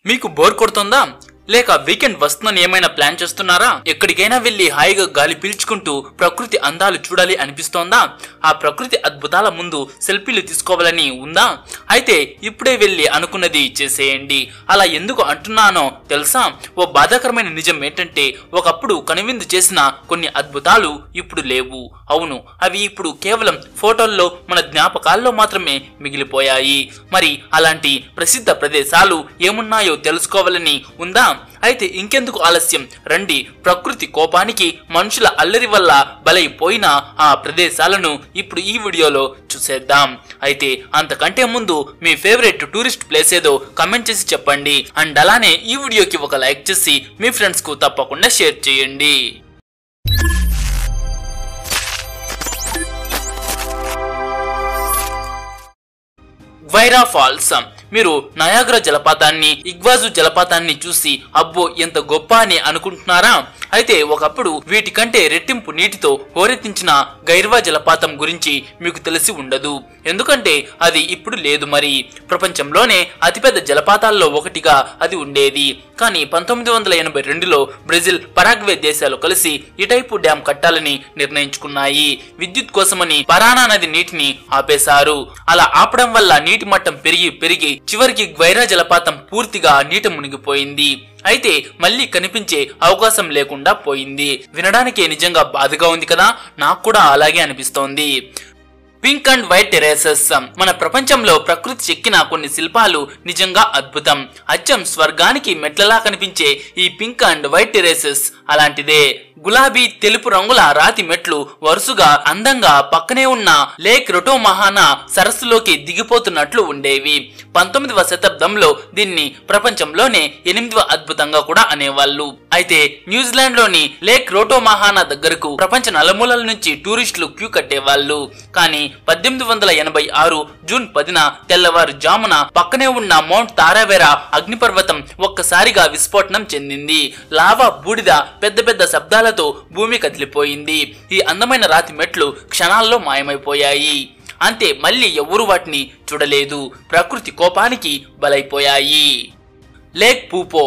మీకు బోర్ కొడుతుందా? లేక వీకెండ్ వస్తుందని ఏమైనా ప్లాన్ చేస్తున్నారా? ఎక్కడికైనా వెళ్లి హాయిగా గాలి పీల్చుకుంటూ ప్రకృతి అందాలు చూడాలి అనిపిస్తోందా? ఆ ప్రకృతి అద్భుతాల ముందు సెల్ఫీలు తీసుకోవాలని ఉందా? అయితే ఇప్పుడే వెళ్లి అనుకున్నది చేసేయండి. అలా ఎందుకు అంటున్నానో తెలుసా? ఓ బాధాకరమైన నిజం ఏంటంటే ఒకప్పుడు కనువిందు చేసిన కొన్ని అద్భుతాలు ఇప్పుడు లేవు. అవును, అవి ఇప్పుడు కేవలం ఫోటోల్లో మన జ్ఞాపకాల్లో మాత్రమే మిగిలిపోయాయి. మరి అలాంటి ప్రసిద్ధ ప్రదేశాలు ఏమున్నాయో తెలుసుకోవాలని ఉందా? అయితే ఇంకెందుకు ఆలస్యం, రండి ప్రకృతి కోపానికి మనుషుల అల్లరి వల్ల బలైపోయిన ఆ ప్రదేశాలను ఇప్పుడు ఈ వీడియోలో చూసేద్దాం. అయితే అంతకంటే ముందు మీ ఫేవరెట్ టూరిస్ట్ ప్లేస్ ఏదో కమెంట్ చేసి చెప్పండి. అండ్ అలానే ఈ వీడియోకి ఒక లైక్ చేసి మీ ఫ్రెండ్స్ కు తప్పకుండా షేర్ చేయండి. గ్వైరా ఫాల్స్. మీరు నయాగ్రా జలపాతాన్ని, ఇగ్వాజు జలపాతాన్ని చూసి అబ్బో ఎంత గొప్ప అని అనుకుంటున్నారా? అయితే ఒకప్పుడు వీటికంటే రెట్టింపు నీటితో హోరెత్తించిన గైర్వా జలపాతం గురించి మీకు తెలిసి ఉండదు. ఎందుకంటే అది ఇప్పుడు లేదు. మరి ప్రపంచంలోనే అతిపెద్ద జలపాతాల్లో ఒకటిగా అది ఉండేది. కానీ 1982లో బ్రెజిల్, పరాగ్వే దేశాలు కలిసి ఇటైపు డ్యాం కట్టాలని నిర్ణయించుకున్నాయి. విద్యుత్ కోసమని పరానా నది నీటిని ఆపేశారు. అలా ఆపడం వల్ల నీటి మట్టం పెరిగి చివరికి గ్వైరా జలపాతం పూర్తిగా నీట మునిగిపోయింది. అయితే మళ్ళీ కనిపించే అవకాశం లేకుండా పోయింది. వినడానికే నిజంగా బాధగా ఉంది కదా? నాకు కూడా అలాగే అనిపిస్తోంది. Pink and white terraces. మన ప్రపంచంలో ప్రకృతి చెక్కిన కొన్ని శిల్పాలు నిజంగా అద్భుతం. అచ్చం స్వర్గానికి మెట్లలా కనిపించే ఈ పింక్ అండ్ వైట్ టెరేసెస్ అలాంటిదే. గులాబీ, తెలుపు రంగుల రాతి మెట్లు వరుసగా అందంగా పక్కనే ఉన్న లేక్ రొటోమహానా సరస్సులోకి దిగిపోతున్నట్లు ఉండేవి. 19వ శతాబ్దంలో దీన్ని ప్రపంచంలోనే 8వ అద్భుతంగా కూడా అనేవాళ్ళు. అయితే న్యూజిలాండ్ లోని లేక్ రొటోమహానా దగ్గరకు ప్రపంచ నలుమూలల నుంచి టూరిస్టులు క్యూ కట్టేవాళ్ళు. కానీ 1886 జూన్ 10న తెల్లవారు జామున పక్కనే ఉన్న మౌంట్ తారావెరా అగ్నిపర్వతం ఒక్కసారిగా విస్ఫోటనం చెందింది. లావా, బూడిద పెద్ద పెద్ద శబ్దాలతో భూమి కదిలిపోయింది. ఈ అందమైన రాతి మెట్లు క్షణాల్లో మాయమైపోయాయి. అంతే, మళ్ళీ ఎవరు వాటిని చూడలేదు. ప్రకృతి కోపానికి బలైపోయాయి. లేక్ పూపో.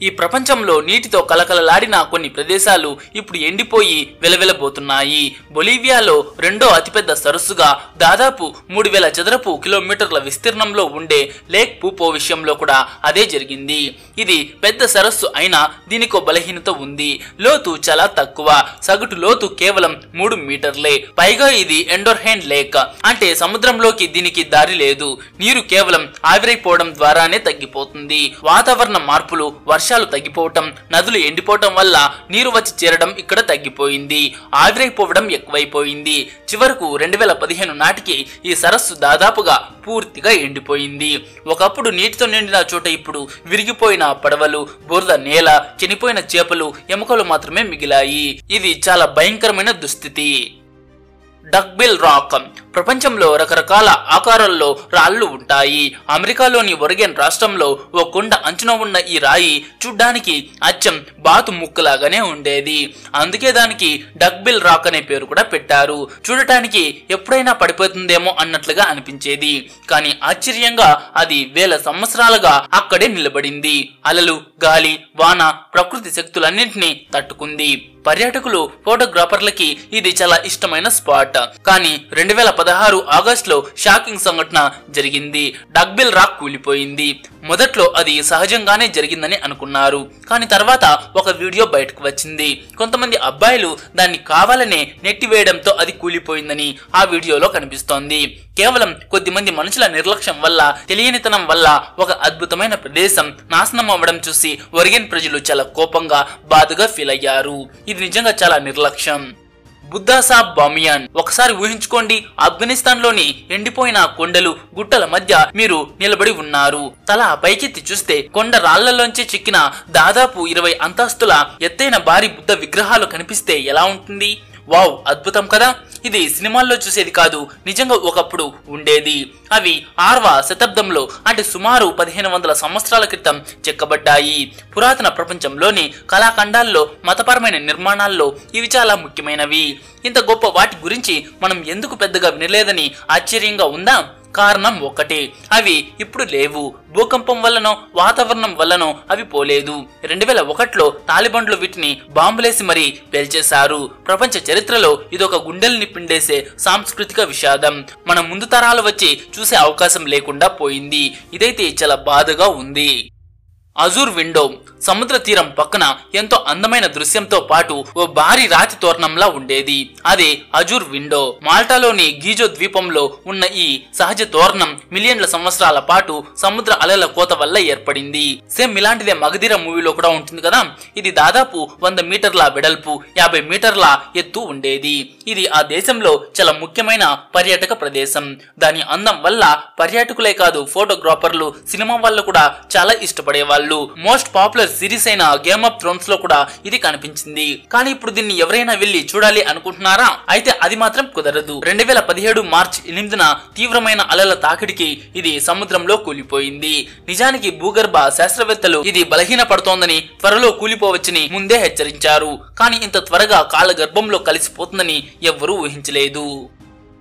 ఈ ప్రపంచంలో నీటితో కలకలలాడిన కొన్ని ప్రదేశాలు ఇప్పుడు ఎండిపోయి వెలవెలబోతున్నాయి. బొలీవియాలో రెండో అతిపెద్ద సరస్సుగా దాదాపు 3000 చదరపు కిలోమీటర్ల విస్తీర్ణంలో ఉండే లేక్ పూపో విషయంలో కూడా అదే జరిగింది. ఇది పెద్ద సరస్సు అయినా దీనికో బలహీనత ఉంది. లోతు చాలా తక్కువ. సగటు లోతు కేవలం 3 మీటర్లే. పైగా ఇది ఎండోర్హెయిన్ లేక్, అంటే సముద్రంలోకి దీనికి దారి లేదు. నీరు కేవలం ఆవిరైపోవడం ద్వారానే తగ్గిపోతుంది. వాతావరణ మార్పులు, వర్షాలు తగ్గిపోవటం, నదులు ఎండిపోవటం వల్ల నీరు వచ్చి చేరడం ఇక్కడ తగ్గిపోయింది. ఆవిరైపోవడం ఎక్కువైపోయింది. చివరకు 2015 నాటికి ఈ సరస్సు దాదాపుగా పూర్తిగా ఎండిపోయింది. ఒకప్పుడు నీటితో నిండిన చోట ఇప్పుడు విరిగిపోయిన పడవలు, బురద నేల, చనిపోయిన చేపలు, ఎముకలు మాత్రమే మిగిలాయి. ఇది చాలా భయంకరమైన దుస్థితి. డక్బిల్ రాక్. ప్రపంచంలో రకరకాల ఆకారాల్లో రాళ్లు ఉంటాయి. అమెరికాలోని ఒరిగన్ రాష్ట్రంలో ఓ కొండ అంచున ఉన్న ఈ రాయి చూడ్డానికి అచ్చం బాతు ముక్కలాగానే ఉండేది. అందుకే దానికి డక్బిల్ రాక్ అనే పేరు కూడా పెట్టారు. చూడటానికి ఎప్పుడైనా పడిపోతుందేమో అన్నట్లుగా అనిపించేది. కానీ ఆశ్చర్యంగా అది వేల సంవత్సరాలుగా అక్కడే నిలబడింది. అలలు, గాలి, వాన, ప్రకృతి శక్తులన్నింటినీ తట్టుకుంది. పర్యాటకులు, ఫోటోగ్రాఫర్లకి ఇది చాలా ఇష్టమైన స్పాట్. కానీ 2016 ఆగస్టులో షాకింగ్ సంఘటన జరిగింది. డక్బిల్ రాక్ కూలిపోయింది. మొదట్లో అది సహజంగానే జరిగిందని అనుకున్నారు. కానీ తర్వాత ఒక వీడియో బయటకు వచ్చింది. కొంతమంది అబ్బాయిలు దాన్ని కావాలనే నెట్టివేయడంతో అది కూలిపోయిందని ఆ వీడియోలో కనిపిస్తోంది. కేవలం కొద్దిమంది మనుషుల నిర్లక్ష్యం వల్ల, తెలియనితనం వల్ల ఒక అద్భుతమైన ప్రదేశం నాశనం అవ్వడం చూసి ఒరిగన్ ప్రజలు చాలా కోపంగా, బాధగా ఫీల్ అయ్యారు. ఇది నిజంగా చాలా నిర్లక్ష్యం. బుద్ధా సాబ్ బామియాన్. ఒకసారి ఊహించుకోండి, ఆఫ్ఘనిస్తాన్ లోని ఎండిపోయిన కొండలు, గుట్టల మధ్య మీరు నిలబడి ఉన్నారు. తల పైకెత్తి చూస్తే కొండ రాళ్లలోంచి చిక్కిన దాదాపు 20 అంతస్తుల ఎత్తైన భారీ బుద్ధ విగ్రహాలు కనిపిస్తే ఎలా ఉంటుంది? వావ్, అద్భుతం కదా? ఇది సినిమాల్లో చూసేది కాదు, నిజంగా ఒకప్పుడు ఉండేది. అవి 6వ శతాబ్దంలో, అంటే సుమారు 1500 సంవత్సరాల క్రితం చెక్కబడ్డాయి. పురాతన ప్రపంచంలోని కళాఖండాల్లో, మతపరమైన నిర్మాణాల్లో ఇవి చాలా ముఖ్యమైనవి. ఇంత గొప్ప వాటి గురించి మనం ఎందుకు పెద్దగా వినలేదని ఆశ్చర్యంగా ఉందా? కారణం ఒకటే, అవి ఇప్పుడు లేవు. భూకంపం వల్లనో వాతావరణం వల్లనో అవి పోలేదు. 2001లో తాలిబాన్లు వీటిని బాంబులేసి మరీ పేల్చేశారు. ప్రపంచ చరిత్రలో ఇదొక గుండెల్ని పిండేసే సాంస్కృతిక విషాదం. మన ముందు తరాలు వచ్చి చూసే అవకాశం లేకుండా పోయింది. ఇదైతే చాలా బాధగా ఉంది. అజూర్ విండో సముద్ర తీరం పక్కన ఎంతో అందమైన దృశ్యంతో పాటు ఓ భారీ రాతి తోరణంలా ఉండేది. అదే అజూర్ విండో. మాల్టాలోని గీజో ద్వీపంలో ఉన్న ఈ సహజ తోరణం మిలియన్ల సంవత్సరాల పాటు సముద్ర అలల కోత వల్ల ఏర్పడింది. సేమ్ ఇలాంటిదే మగధీర మూవీలో కూడా ఉంటుంది కదా. ఇది దాదాపు 100 మీటర్ల వెడల్పు, 50 మీటర్ల ఎత్తు ఉండేది. ఇది ఆ దేశంలో చాలా ముఖ్యమైన పర్యాటక ప్రదేశం. దాని అందం వల్ల పర్యాటకులే కాదు, ఫోటోగ్రాఫర్లు, సినిమా వాళ్ళు కూడా చాలా ఇష్టపడేవాళ్ళు. మోస్ట్ పాపులర్ సిరీస్ అయిన గేమ్ ఆఫ్ థ్రోన్స్ లో కూడా ఇది కనిపించింది. కానీ ఇప్పుడు దీన్ని ఎవరైనా వెళ్లి చూడాలి అనుకుంటున్నారా? అయితే అది మాత్రం కుదరదు. 2017 మార్చి 8న తీవ్రమైన అలల తాకిడికి ఇది సముద్రంలో కూలిపోయింది. నిజానికి భూగర్భ శాస్త్రవేత్తలు ఇది బలహీన పడుతోందని, త్వరలో కూలిపోవచ్చని ముందే హెచ్చరించారు. కానీ ఇంత త్వరగా కాళ్ళ గర్భంలో కలిసిపోతుందని ఎవ్వరూ ఊహించలేదు.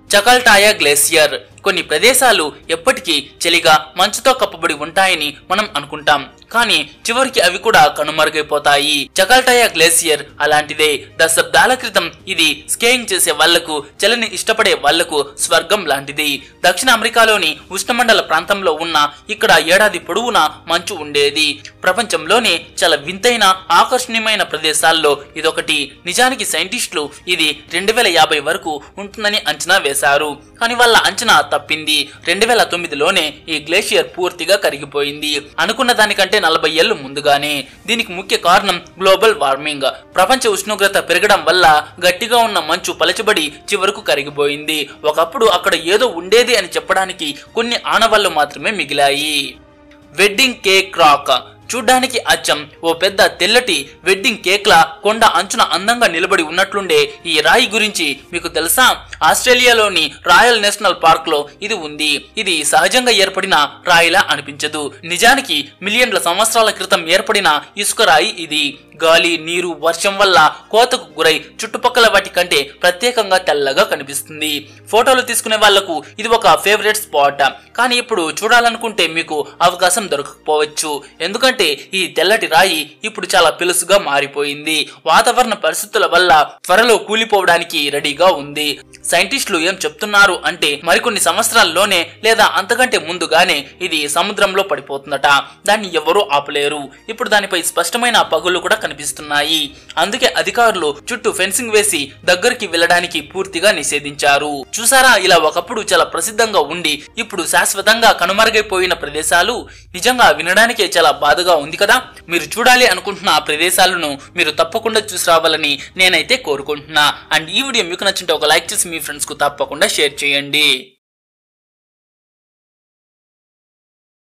చకల్టాయా గ్లేసియర్. కొన్ని ప్రదేశాలు ఎప్పటికీ చలిగా మంచుతో కప్పబడి ఉంటాయని మనం అనుకుంటాం, కానీ చివరికి అవి కూడా కనుమరుగైపోతాయి. చకల్టాయా గ్లేసియర్ అలాంటిదే. దశాబ్దాల క్రితం ఇది స్కీయింగ్ చేసే వాళ్లకు, చలిని ఇష్టపడే వాళ్లకు స్వర్గం లాంటిది. దక్షిణ అమెరికాలోని ఉష్ణమండల ప్రాంతంలో ఉన్న ఇక్కడ ఏడాది పొడవునా మంచు ఉండేది. ప్రపంచంలోనే చాలా వింతైన ఆకర్షణీయమైన ప్రదేశాల్లో ఇదొకటి. నిజానికి సైంటిస్టులు ఇది 2050 వరకు ఉంటుందని అంచనా వేశారు, కానీ వాళ్ళ అంచనా తప్పింది. 2009లోనే ఈ గ్లేషియర్ పూర్తిగా కరిగిపోయింది. అనుకున్న దానికంటే 40 ఏళ్లు ముందుగానే. దీనికి ముఖ్య కారణం గ్లోబల్ వార్మింగ్. ప్రపంచ ఉష్ణోగ్రత పెరగడం వల్ల గట్టిగా ఉన్న మంచు పలచబడి చివరకు కరిగిపోయింది. ఒకప్పుడు అక్కడ ఏదో ఉండేది అని చెప్పడానికి కొన్ని ఆనవాళ్లు మాత్రమే మిగిలాయి. Wedding cake rock. చూడ్డానికి అచ్చం ఓ పెద్ద తెల్లటి వెడ్డింగ్ కేక్లా కొండ అంచున అందంగా నిలబడి ఉన్నట్లుండే ఈ రాయి గురించి మీకు తెలుసా? ఆస్ట్రేలియాలోని రాయల్ నేషనల్ పార్క్ లో ఇది ఉంది. ఇది సహజంగా ఏర్పడిన రాయిలా అనిపించదు. నిజానికి మిలియన్ల సంవత్సరాల క్రితం ఏర్పడిన ఇసుక రాయి ఇది. గాలి, నీరు, వర్షం వల్ల కోతకు గురై చుట్టుపక్కల వాటి కంటే ప్రత్యేకంగా తెల్లగా కనిపిస్తుంది. ఫోటోలు తీసుకునే వాళ్లకు ఇది ఒక ఫేవరెట్ స్పాట్. కానీ ఇప్పుడు చూడాలనుకుంటే మీకు అవకాశం దొరకకపోవచ్చు. ఎందుకంటే ఈ తెల్లటి రాయి ఇప్పుడు చాలా పెలుసుగా మారిపోయింది. వాతావరణ పరిస్థితుల వల్ల త్వరలో కూలిపోవడానికి రెడీగా ఉంది. సైంటిస్టులు ఏం చెప్తున్నారు అంటే మరికొన్ని సంవత్సరాల్లోనే లేదా అంతకంటే ముందుగానే ఇది సముద్రంలో పడిపోతుందట. దాన్ని ఎవరూ ఆపలేరు. ఇప్పుడు దానిపై స్పష్టమైన పగుళ్లు కూడా కనిపిస్తున్నాయి. అందుకే అధికారులు చుట్టూ ఫెన్సింగ్ వేసి దగ్గరికి వెళ్ళడానికి పూర్తిగా నిషేధించారు. చూసారా, ఇలా ఒకప్పుడు చాలా ప్రసిద్ధంగా ఉండి ఇప్పుడు శాశ్వతంగా కనుమరుగైపోయిన ప్రదేశాలు. నిజంగా వినడానికే చాలా బాధగా ఉంది కదా. మీరు చూడాలి అనుకుంటున్న ఆ ప్రదేశాలను మీరు తప్పకుండా చూసి రావాలని నేనైతే కోరుకుంటున్నా. అండ్ ఈ వీడియో మీకు నచ్చింటే ఒక లైక్ చేసి మీ ఫ్రెండ్స్ కు తప్పకుండా షేర్ చేయండి.